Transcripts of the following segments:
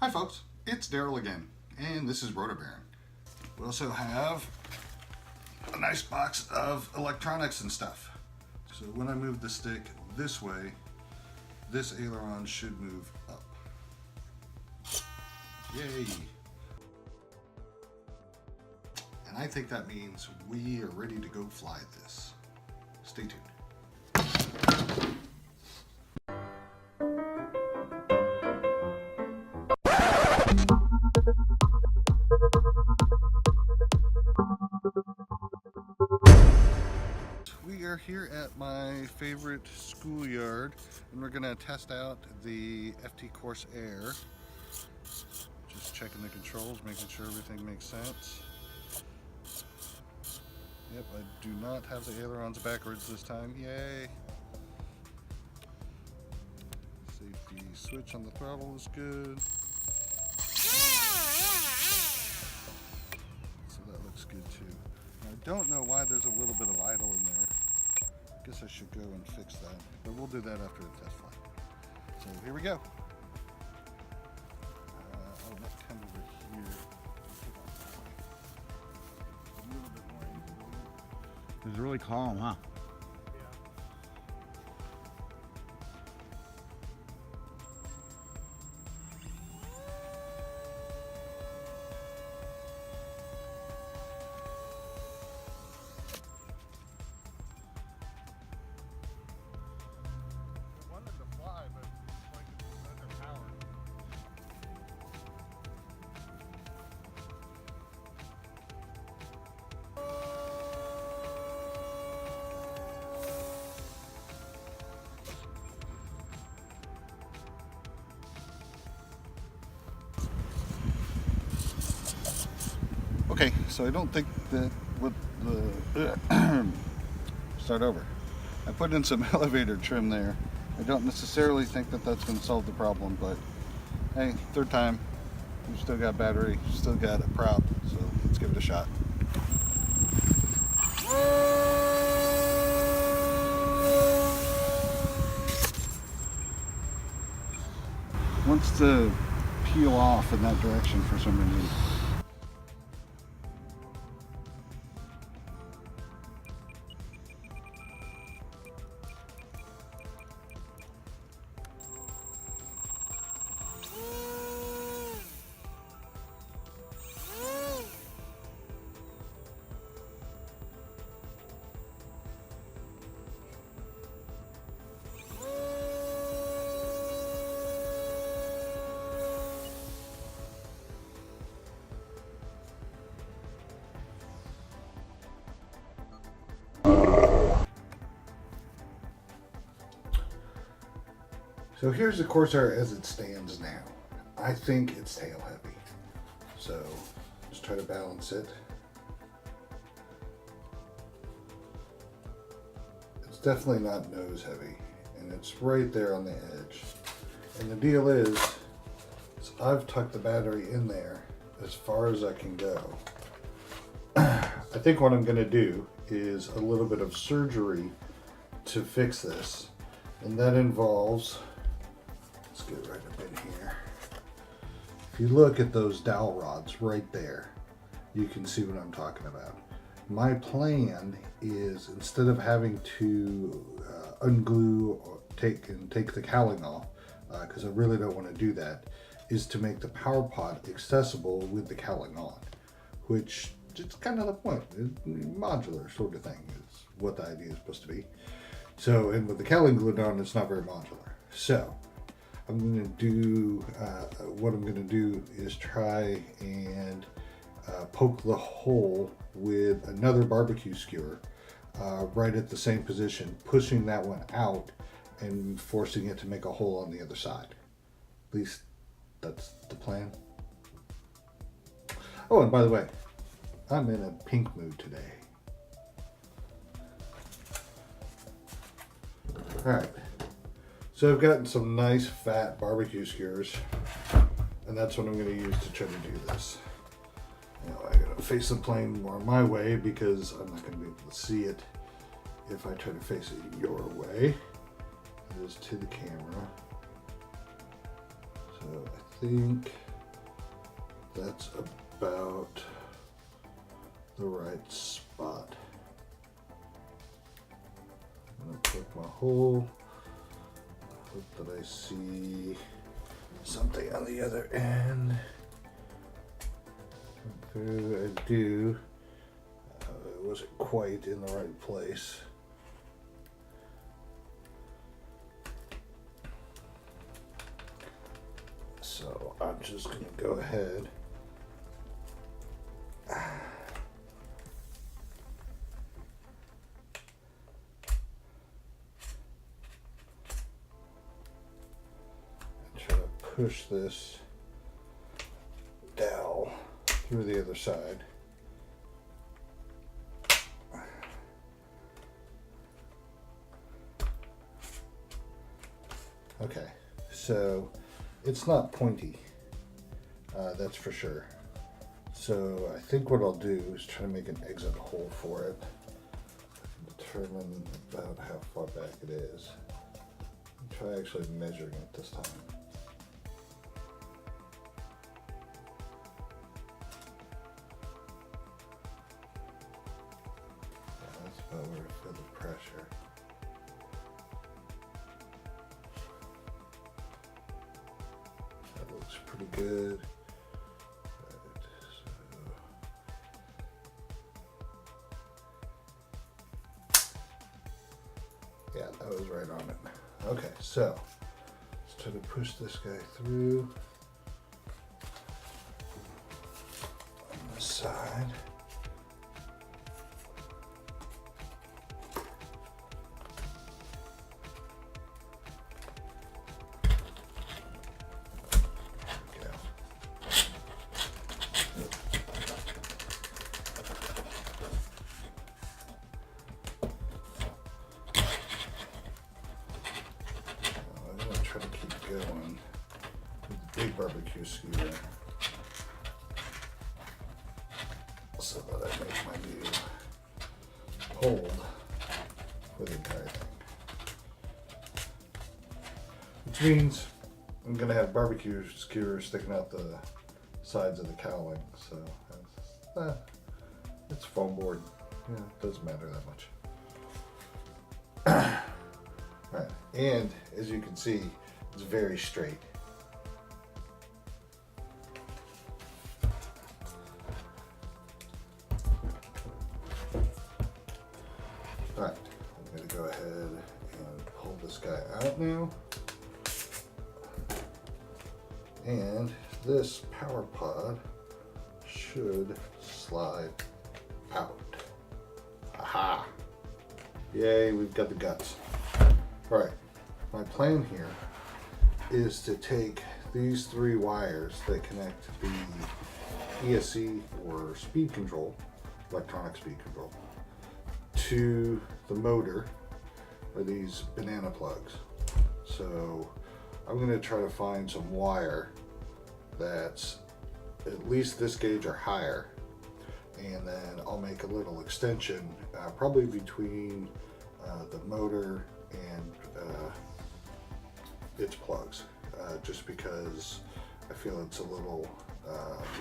Hi folks, it's Daryl again, and this is Rotobaron. We also have a nice box of electronics and stuff. So when I move the stick this way, this aileron should move up. Yay! And I think that means we are ready to go fly this. Stay tuned. We are here at my favorite schoolyard, and we're going to test out the Ep2 Coarse Air. Just checking the controls, making sure everything makes sense. Yep, I do not have the ailerons backwards this time. Yay! Safety switch on the throttle is good. So that looks good too. Now, I don't know why there's a little bit of idle in there. I guess I should go and fix that, but we'll do that after the test flight. So here we go. Oh, let's come over here. A little bit more easily. It's really calm, huh? Okay, so I don't think that with the start over. I put in some elevator trim there. I don't necessarily think that that's going to solve the problem, but hey, third time. We've still got battery, still got a prop, so let's give it a shot. Wants to peel off in that direction for some reason. So here's the Coarse Air as it stands now. I think it's tail heavy. So just try to balance it. It's definitely not nose heavy, and it's right there on the edge. And the deal is I've tucked the battery in there as far as I can go. I think what I'm gonna do is a little bit of surgery to fix this. And that involves, let's get right up in here. If you look at those dowel rods right there, you can see what I'm talking about. My plan is, instead of having to unglue or take the cowling off, because I really don't want to do that, is to make the power pod accessible with the cowling on, which is kind of the point. Modular sort of thing is what the idea is supposed to be. So, and with the cowling glued on, it's not very modular. So I'm going to do, what I'm going to do is try and poke the hole with another barbecue skewer right at the same position, pushing that one out and forcing it to make a hole on the other side. At least that's the plan. Oh, and by the way, I'm in a pink mood today. Alright, so I've gotten some nice fat barbecue skewers, and that's what I'm going to use to try to do this. Now I gotta face the plane more my way because I'm not going to be able to see it if I try to face it your way. It is to the camera. So I think that's about the right spot. I'm going to poke my hole. Hope that I see something on the other end. I do. It wasn't quite in the right place. So I'm just going to go ahead. Try to push this dowel through the other side. Okay, so it's not pointy, that's for sure. So I think what I'll do is try to make an exit hole for it. Determine about how far back it is. Try actually measuring it this time. That's about where I feel the pressure. That looks pretty good. Right, so. Yeah, that was right on it. Okay, so let's try to push this guy through on this side. Try to keep going with the big barbecue skewer so that I make my new hold for the entire thing. Which means I'm going to have barbecue skewers sticking out the sides of the cowling, so it's foam board. Yeah, it doesn't matter that much. Alright, and as you can see, it's very straight. Alright, I'm going to go ahead and pull this guy out now. And this power pod should slide out. Aha! Yay, we've got the guts. Alright, my plan here is to take these three wires that connect the ESC or speed control, electronic speed control, to the motor, or these banana plugs. So I'm going to try to find some wire that's at least this gauge or higher, and then I'll make a little extension probably between the motor and its plugs, just because I feel it's a little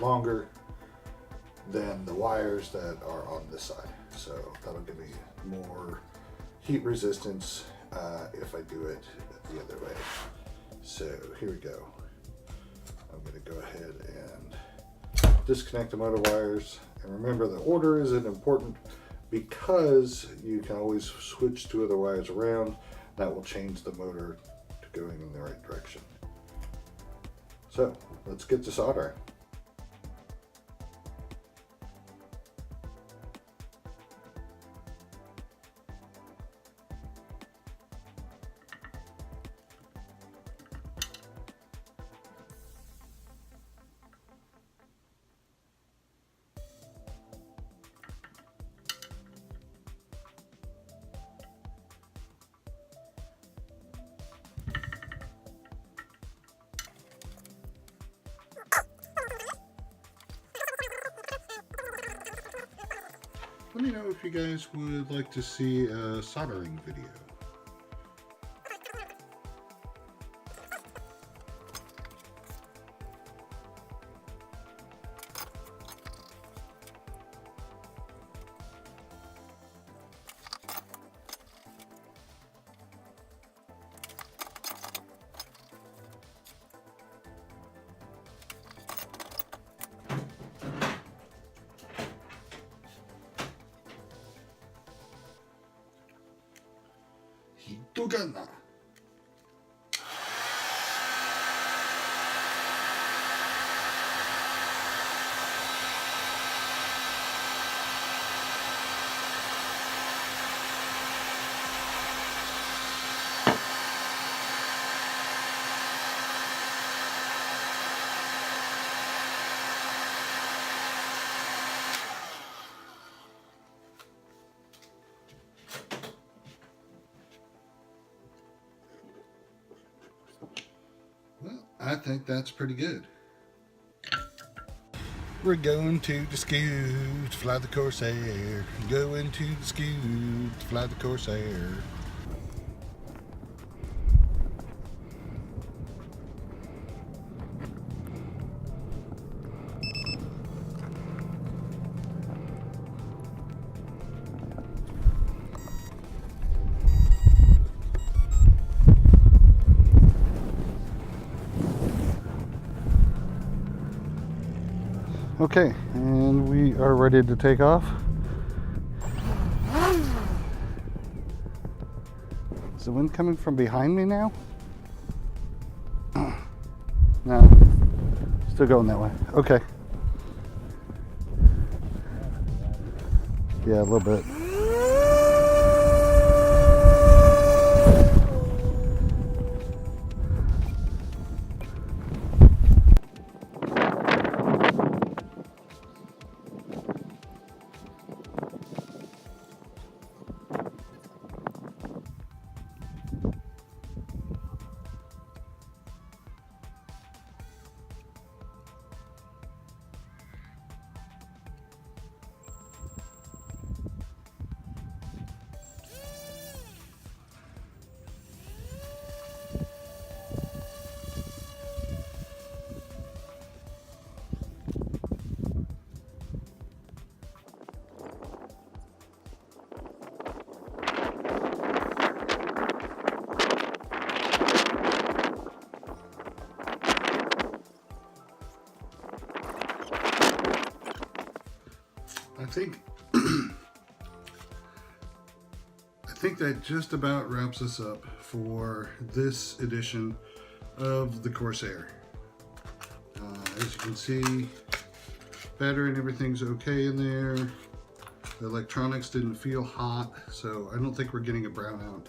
longer than the wires that are on this side. So that'll give me more heat resistance if I do it the other way. So here we go. I'm going to go ahead and disconnect the motor wires. And remember, the order isn't important because you can always switch two other wires around. That will change the motor to going in the right direction. So let's get to soldering. Let me know if you guys would like to see a soldering video. Tugana. I think that's pretty good. We're going to the scoot to fly the Coarse Air. Going to the scoot to fly the Coarse Air. Okay, and we are ready to take off. Is the wind coming from behind me now? No, still going that way. Okay. Yeah, a little bit. I think that just about wraps us up for this edition of the Coarse Air. As you can see, battery and everything's okay in there. The electronics didn't feel hot, so I don't think we're getting a brownout.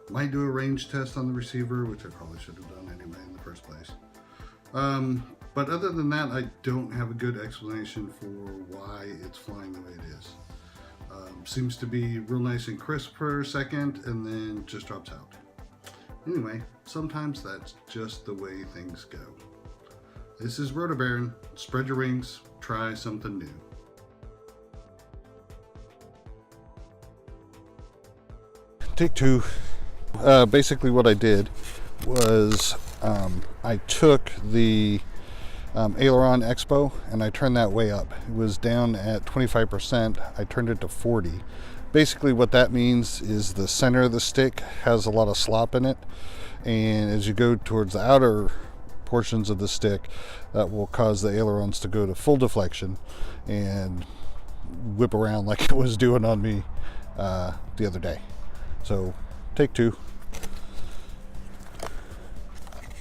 Might do a range test on the receiver, which I probably should have done anyway in the first place. But other than that, I don't have a good explanation for why it's flying the way it is. Seems to be real nice and crisp for a second and then just drops out. Anyway, sometimes that's just the way things go. This is Roto Baron. Spread your wings, try something new. Take two. Basically what I did was I took the aileron expo and I turned that way up. It was down at 25%. I turned it to 40. Basically what that means is the center of the stick has a lot of slop in it, and as you go towards the outer portions of the stick, that will cause the ailerons to go to full deflection and whip around like it was doing on me the other day. So take two.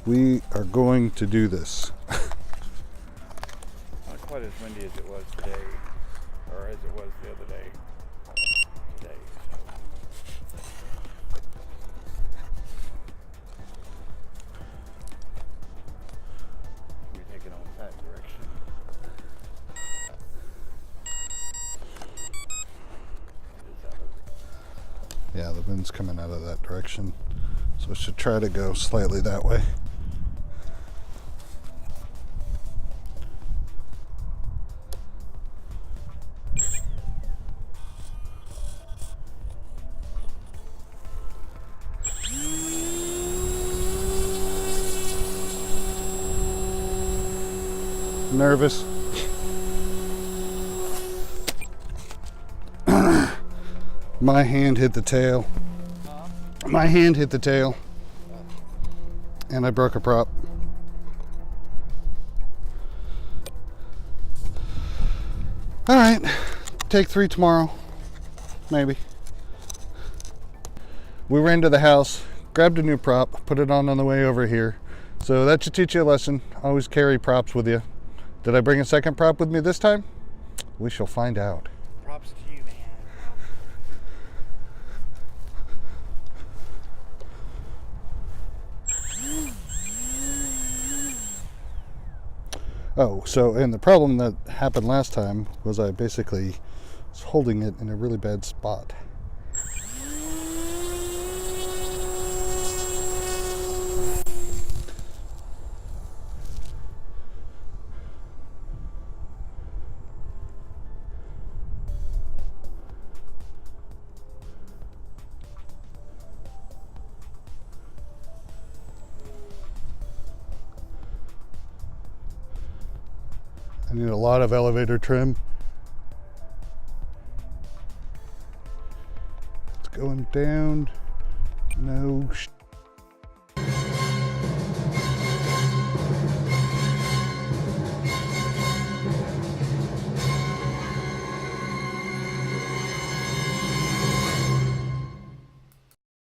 We are going to do this. Not quite as windy as it was today, or as it was the other day. Today, we're taking on that direction. Yeah, the wind's coming out of that direction, so I should try to go slightly that way. Nervous. My hand hit the tail. My hand hit the tail. And I broke a prop. All right, take 3 tomorrow, maybe. We ran to the house, grabbed a new prop, put it on the way over here. So that should teach you a lesson. Always carry props with you. Did I bring a second prop with me this time? We shall find out. Props to you, man. Oh, so, and the problem that happened last time was I basically was holding it in a really bad spot. I need a lot of elevator trim. It's going down. No